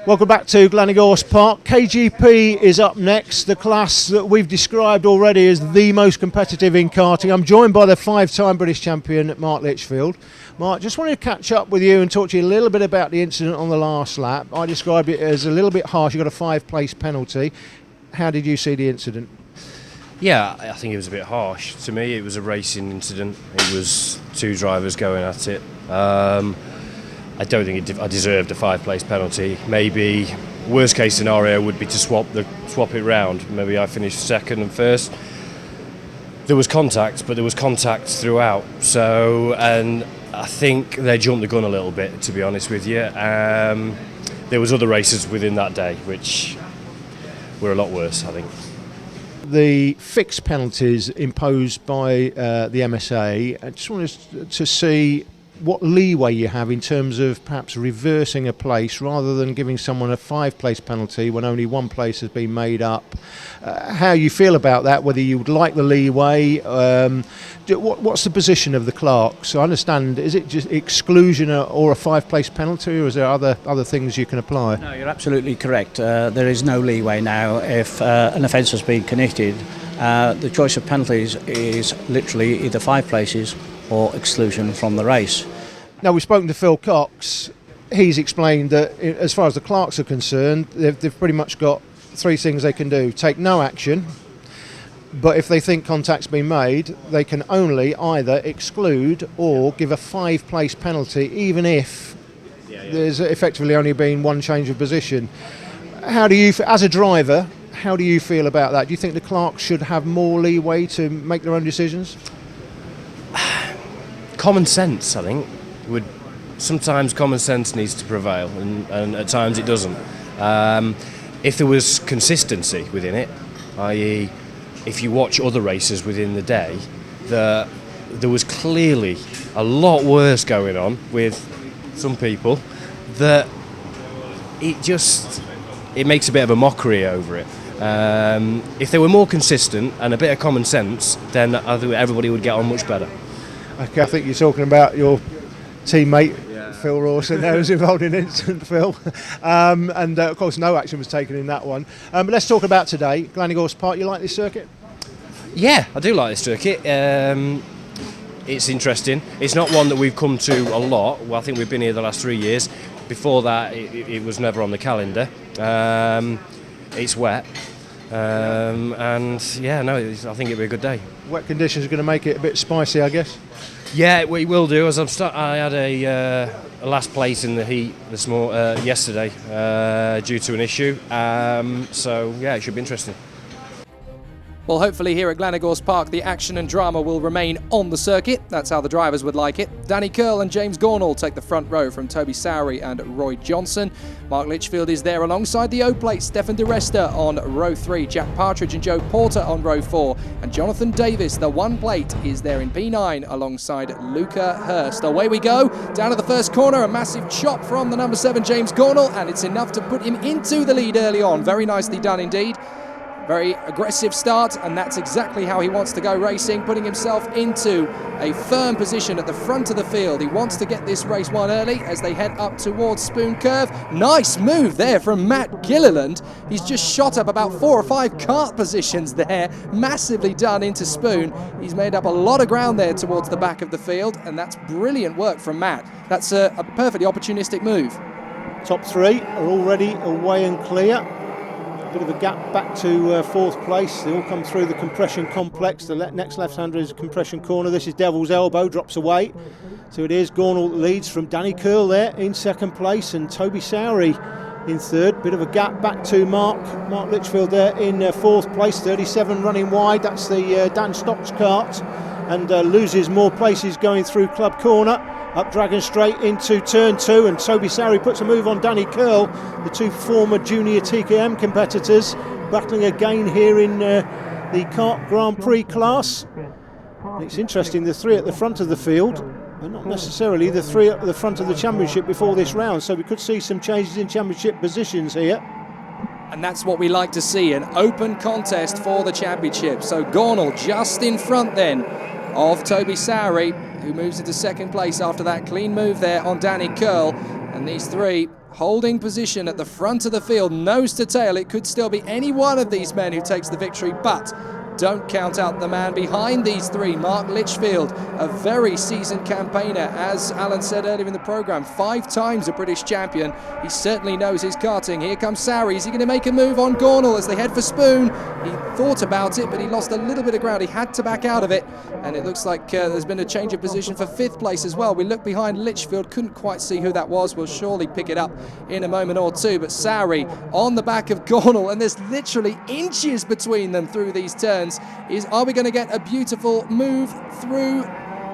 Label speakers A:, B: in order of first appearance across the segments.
A: Welcome back to GYG Park. KGP is up next, the class that we've described already as the most competitive in karting. I'm joined by the five-time British champion, Mark Litchfield. Mark, just wanted to catch up with you and talk to you a little bit about the incident on the last lap. I described it as a little bit harsh. You got a 5-place penalty. How did you see the incident?
B: Yeah, I think it was a bit harsh. To me, it was a racing incident. It was two drivers going at it. I don't think I deserved a 5-place penalty. Maybe worst case scenario would be to swap it round. Maybe I finished second and first. There was contact, but there was contact throughout. So, and I think they jumped the gun a little bit, to be honest with you. There was other races within that day which were a lot worse, I think.
A: The fixed penalties imposed by the MSA, I just wanted to see what leeway you have in terms of perhaps reversing a place rather than giving someone a 5-place penalty when only one place has been made up. How you feel about that, whether you would like the leeway, what's the position of the clerks? I understand, is it just exclusion or a 5-place penalty, or is there other things you can apply?
C: No, you're absolutely correct. There is no leeway now if an offence has been committed. The choice of penalties is literally either 5 places or exclusion from the race.
A: Now, we've spoken to Phil Cox. He's explained that as far as the clerks are concerned, they've pretty much got 3 things they can do. Take no action, but if they think contact's been made, they can only either exclude or give a 5-place penalty, even if there's effectively only been one change of position. How do you, as a driver, how do you feel about that? Do you think the clerks should have more leeway to make their own decisions?
B: Common sense, I think, sometimes common sense needs to prevail, and at times it doesn't. If there was consistency within it, i.e. if you watch other races within the day, there was clearly a lot worse going on with some people, that it makes a bit of a mockery over it. If they were more consistent and a bit of common sense, then I think everybody would get on much better.
A: Okay, I think you're talking about your teammate, Phil Rawson, there was involved in the incident, Phil. And of course, no action was taken in that one. But let's talk about today, GYG Park. You like this circuit?
B: Yeah, I do like this circuit. It's interesting. It's not one that we've come to a lot. Well, I think we've been here the last 3 years. Before that, it was never on the calendar. It's wet. And yeah, no, I think it'll be a good day.
A: Wet conditions are going to make it a bit spicy, I guess.
B: Yeah, we will do. As I had a last place in the heat yesterday due to an issue. So yeah, it should be interesting.
D: Well, hopefully here at GYG Park, the action and drama will remain on the circuit. That's how the drivers would like it. Danny Curl and James Gornall take the front row from Toby Sowery and Roy Johnson. Mark Litchfield is there alongside the O-Plate, Stefan De Resta on row 3, Jack Partridge and Joe Porter on row 4, and Jonathan Davis, the 1-plate, is there in P9 alongside Luca Hurst. Away we go, down to the first corner, a massive chop from the number 7, James Gornall, and it's enough to put him into the lead early on. Very nicely done indeed. Very aggressive start, and that's exactly how he wants to go racing, putting himself into a firm position at the front of the field. He wants to get this race won early as they head up towards Spoon Curve. Nice move there from Matt Gilliland. He's just shot up about 4 or 5 kart positions there, massively done into Spoon. He's made up a lot of ground there towards the back of the field, and that's brilliant work from Matt. That's a perfectly opportunistic move.
A: Top 3 are already away and clear. Bit of a gap back to 4th place. They all come through the compression complex. The next left-hander is compression corner. This is Devil's Elbow, drops away. So it is Gornall leads from Danny Curl there in 2nd place, and Toby Sowery in 3rd. Bit of a gap back to Mark Litchfield there in 4th place. 37 running wide. That's the Dan Stocks kart, and loses more places going through Club Corner. Up Dragon Straight into turn 2, and Toby Sowery puts a move on Danny Curl. The 2 former junior TKM competitors battling again here in the Kart Grand Prix class. It's interesting, the 3 at the front of the field are not necessarily the 3 at the front of the championship before this round, so we could see some changes in championship positions here.
D: And that's what we like to see, an open contest for the championship. So Gornall just in front then of Toby Sowery, who moves into 2nd place after that clean move there on Danny Curl. And these three holding position at the front of the field, nose to tail. It could still be any one of these men who takes the victory, but don't count out the man behind these three, Mark Litchfield, a very seasoned campaigner, as Alan said earlier in the programme, 5 times a British champion. He certainly knows his karting. Here comes Sari. Is he going to make a move on Gornall as they head for Spoon? He thought about it, but he lost a little bit of ground. He had to back out of it, and it looks like there's been a change of position for 5th place as well. We look behind Litchfield, couldn't quite see who that was. We'll surely pick it up in a moment or two, but Sari on the back of Gornall, and there's literally inches between them through these turns. Are we going to get a beautiful move through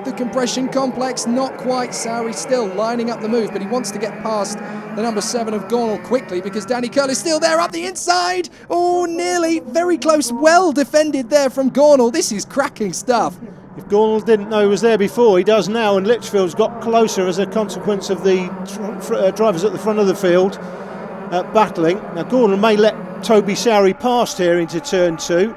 D: the compression complex? Not quite. Sari still lining up the move, but he wants to get past the number 7 of Gornall quickly because Danny Curl is still there up the inside. Oh, nearly. Very close. Well defended there from Gornall. This is cracking stuff.
A: If Gornall didn't know he was there before, he does now, and Litchfield's got closer as a consequence of the drivers at the front of the field battling. Now Gornall may let Toby Sari past here into turn 2.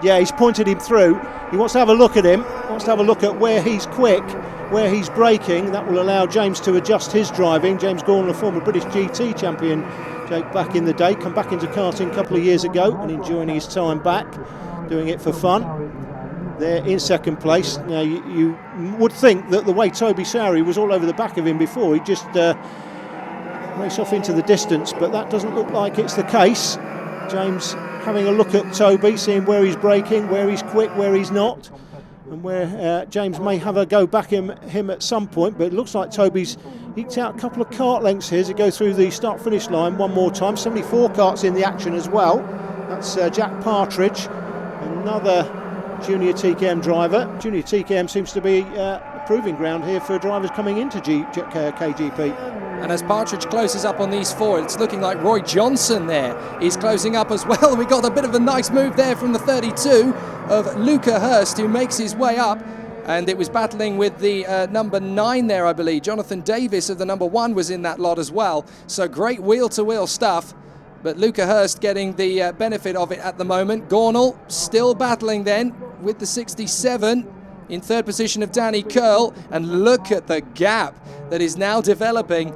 A: Yeah, he's pointed him through. He wants to have a look at him, wants to have a look at where he's quick, where he's braking. That will allow James to adjust his driving. James Gornall, a former British GT champion, Jake, back in the day, come back into karting a couple of years ago and enjoying his time back, doing it for fun. They're in second place. Now, you would think that the way Toby Sari was all over the back of him before, he'd just race off into the distance, but that doesn't look like it's the case. James having a look at Toby, seeing where he's braking, where he's quick, where he's not, and where James may have a go back him at some point, but it looks like Toby's eked out a couple of kart lengths here to go through the start-finish line one more time. 74 karts in the action as well. That's Jack Partridge, another junior TKM driver. Junior TKM seems to be a proving ground here for drivers coming into KGP.
D: And as Partridge closes up on these 4, it's looking like Roy Johnson there is closing up as well. We got a bit of a nice move there from the 32 of Luca Hurst, who makes his way up. And it was battling with the number 9 there, I believe. Jonathan Davis of the number 1 was in that lot as well. So great wheel-to-wheel stuff. But Luca Hurst getting the benefit of it at the moment. Gornall still battling then with the 67. In third position of Danny Curl, and look at the gap that is now developing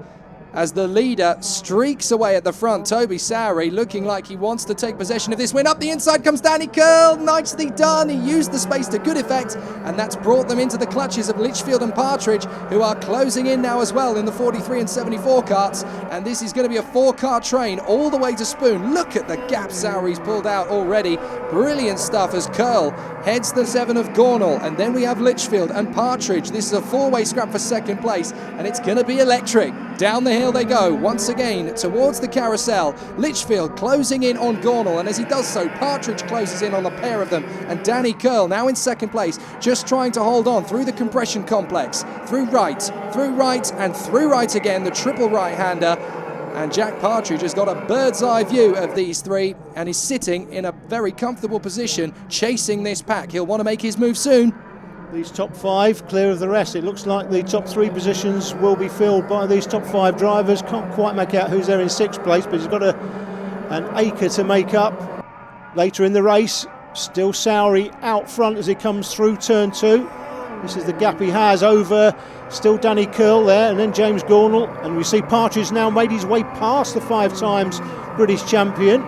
D: as the leader streaks away at the front. Toby Sari looking like he wants to take possession of this win. Up the inside comes Danny Curl, nicely done. He used the space to good effect, and that's brought them into the clutches of Litchfield and Partridge, who are closing in now as well in the 43 and 74 karts, and this is going to be a 4-car train all the way to Spoon. Look at the gap Sari's pulled out already. Brilliant stuff as Curl heads the 7 of Gornall, and then we have Litchfield and Partridge. This is a 4-way scrap for second place, and it's going to be electric. Down the hill they go once again towards the carousel. Litchfield closing in on Gornall, and as he does so, Partridge closes in on the pair of them, and Danny Curl now in second place, just trying to hold on through the compression complex, through right, and through right again, the triple right-hander. And Jack Partridge has got a bird's eye view of these 3 and is sitting in a very comfortable position chasing this pack. He'll want to make his move soon.
A: These top 5 clear of the rest. It looks like the top 3 positions will be filled by these top 5 drivers. Can't quite make out who's there in 6th place, but he's got an acre to make up. Later in the race, still Sari out front as he comes through turn 2. This is the gap he has over still Danny Curl there, and then James Gornall, and we see Partridge now made his way past the 5 times British champion.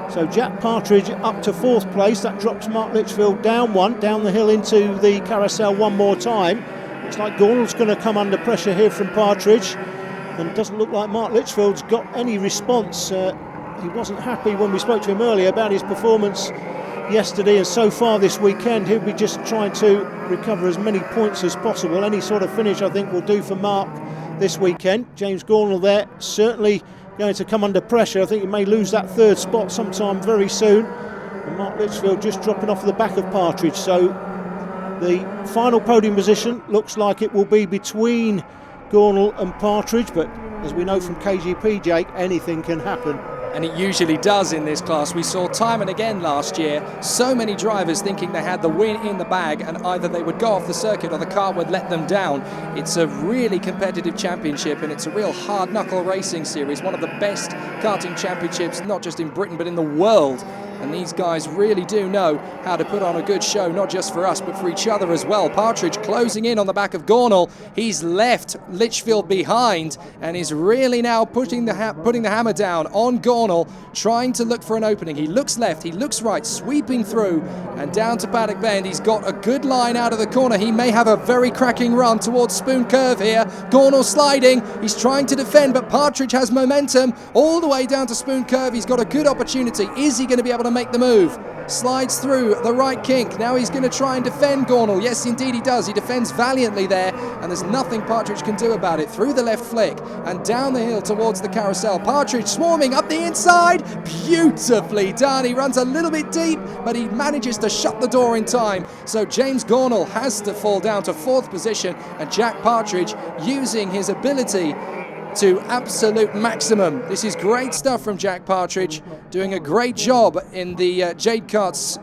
A: So Jack Partridge up to 4th place. That drops Mark Litchfield down the hill into the carousel one more time. Looks like Gornall's going to come under pressure here from Partridge, and doesn't look like Mark Litchfield's got any response. He wasn't happy when we spoke to him earlier about his performance yesterday, and so far this weekend he'll be just trying to recover as many points as possible. Any sort of finish I think will do for Mark this weekend. James Gornall there certainly going to come under pressure. I think he may lose that 3rd spot sometime very soon, and Mark Litchfield just dropping off the back of Partridge. So the final podium position looks like it will be between Gornall and Partridge, but as we know from KGP, Jake, anything can happen.
D: And it usually does in this class. We saw time and again last year so many drivers thinking they had the win in the bag, and either they would go off the circuit or the car would let them down. It's a really competitive championship, and it's a real hard knuckle racing series, one of the best karting championships not just in Britain but in the world. And these guys really do know how to put on a good show, not just for us, but for each other as well. Partridge closing in on the back of Gornall. He's left Litchfield behind and is really now putting the hammer down on Gornall, trying to look for an opening. He looks left, he looks right, sweeping through and down to Paddock Bend. He's got a good line out of the corner. He may have a very cracking run towards Spoon Curve here. Gornall sliding. He's trying to defend, but Partridge has momentum all the way down to Spoon Curve. He's got a good opportunity. Is he going to be able to make the move? Slides through the right kink. Now he's going to try and defend Gornall. Yes, indeed he does. He defends valiantly there, and there's nothing Partridge can do about it. Through the left flick and down the hill towards the carousel. Partridge swarming up the inside. Beautifully done. He runs a little bit deep, but he manages to shut the door in time. So James Gornall has to fall down to 4th position, and Jack Partridge using his ability to absolute maximum. This is great stuff from Jack Partridge, doing a great job in the Jade Kart's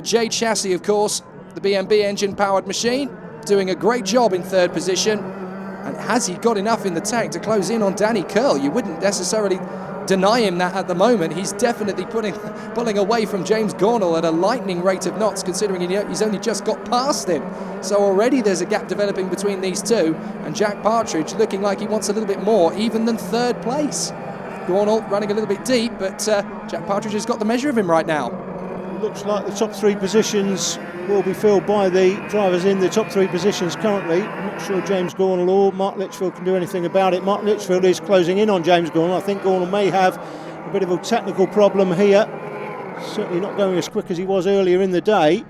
D: Jade chassis, of course, the BMB engine-powered machine, doing a great job in 3rd position. And has he got enough in the tank to close in on Danny Curl? You wouldn't necessarily deny him that at the moment. He's definitely pulling away from James Gornall at a lightning rate of knots, considering he's only just got past him. So already there's a gap developing between these two, and Jack Partridge looking like he wants a little bit more even than 3rd place. Gornall running a little bit deep, but Jack Partridge has got the measure of him right now.
A: Looks like the top 3 positions will be filled by the drivers in the top 3 positions currently. I'm not sure James Gornall or Mark Litchfield can do anything about it. Mark Litchfield is closing in on James Gornall. I think Gornall may have a bit of a technical problem here. Certainly not going as quick as he was earlier in the day.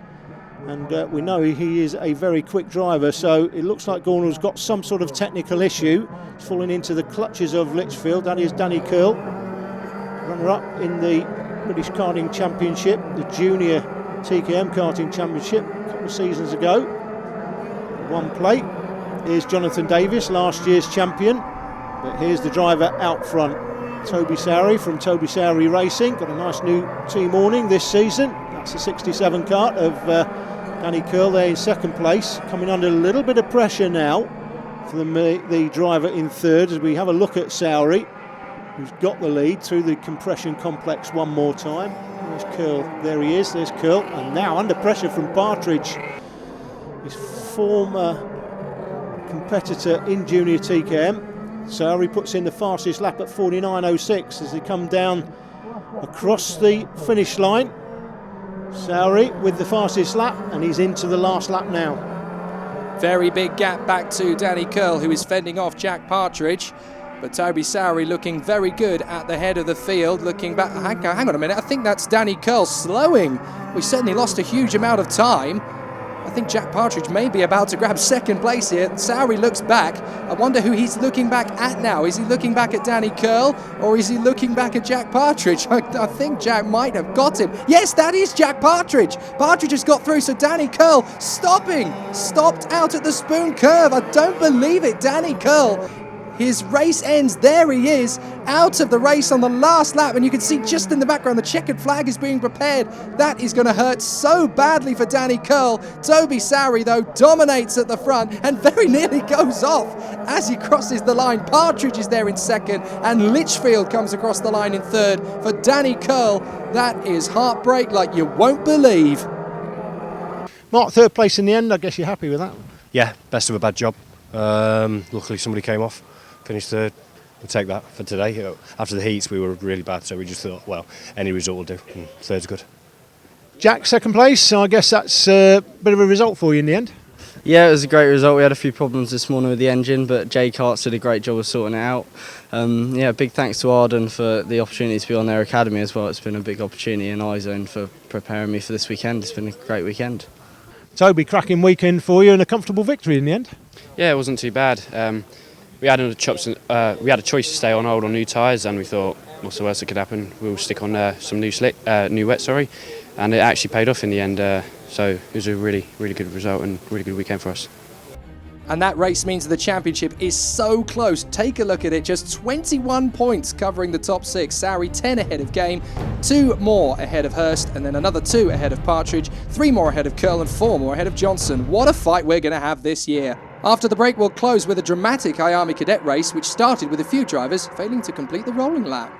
A: And we know he is a very quick driver, so it looks like Gornall's got some sort of technical issue. He's falling into the clutches of Litchfield. That is Danny Curl, runner-up in the British Karting Championship, the Junior TKM Karting Championship a couple of seasons ago. One plate. Here's Jonathan Davis, last year's champion. But here's the driver out front, Toby Sowry from Toby Sowry Racing. Got a nice new team awning this season. That's the 67 kart of Danny Curl there in 2nd place. Coming under a little bit of pressure now for the driver in 3rd as we have a look at Sowry, who's got the lead through the compression complex one more time. There's Curl, there he is, there's Curl, and now under pressure from Partridge, his former competitor in Junior TKM. Sowry puts in the fastest lap at 49.06 as they come down across the finish line. Sowry with the fastest lap, and he's into the last lap now.
D: Very big gap back to Danny Curl, who is fending off Jack Partridge. But Toby Sowry looking very good at the head of the field, looking back. Hang on a minute, I think that's Danny Curl slowing. We certainly lost a huge amount of time. I think Jack Partridge may be about to grab 2nd place here. Sowry looks back. I wonder who he's looking back at now. Is he looking back at Danny Curl, or is he looking back at Jack Partridge? I think Jack might have got him. Yes, that is Jack Partridge. Partridge has got through, so Danny Curl stopped out at the Spoon Curve. I don't believe it. Danny Curl, his race ends. There he is, out of the race on the last lap, and you can see just in the background the checkered flag is being prepared. That is going to hurt so badly for Danny Curl. Toby Sowry, though, dominates at the front and very nearly goes off as he crosses the line. Partridge is there in 2nd, and Litchfield comes across the line in 3rd. For Danny Curl, that is heartbreak like you won't believe.
A: Mark, 3rd place in the end. I guess you're happy with that?
B: Yeah, best of a bad job. Luckily somebody came off, finished 3rd. We'll take that for today. After the heats we were really bad, so we just thought, well, any result will do, and 3rd's good.
A: Jack, 2nd place, so I guess that's a bit of a result for you in the end.
E: Yeah, it was a great result. We had a few problems this morning with the engine, but J Karts did a great job of sorting it out. Big thanks to Arden for the opportunity to be on their academy as well. It's been a big opportunity, and iZone for preparing me for this weekend. It's been a great weekend.
A: Toby, cracking weekend for you and a comfortable victory in the end.
F: Yeah, it wasn't too bad. We had a choice to stay on old or new tyres, and we thought, what's the worst that could happen? We'll stick on some new wet, and it actually paid off in the end. So it was a really, really good result and really good weekend for us.
D: And that race means the championship is so close. Take a look at it, just 21 points covering the top 6. Sowry 10 ahead of Game, 2 more ahead of Hurst, and then another 2 ahead of Partridge, 3 more ahead of Curl, and 4 more ahead of Johnson. What a fight we're going to have this year. After the break, we'll close with a dramatic Army Cadet race, which started with a few drivers failing to complete the rolling lap.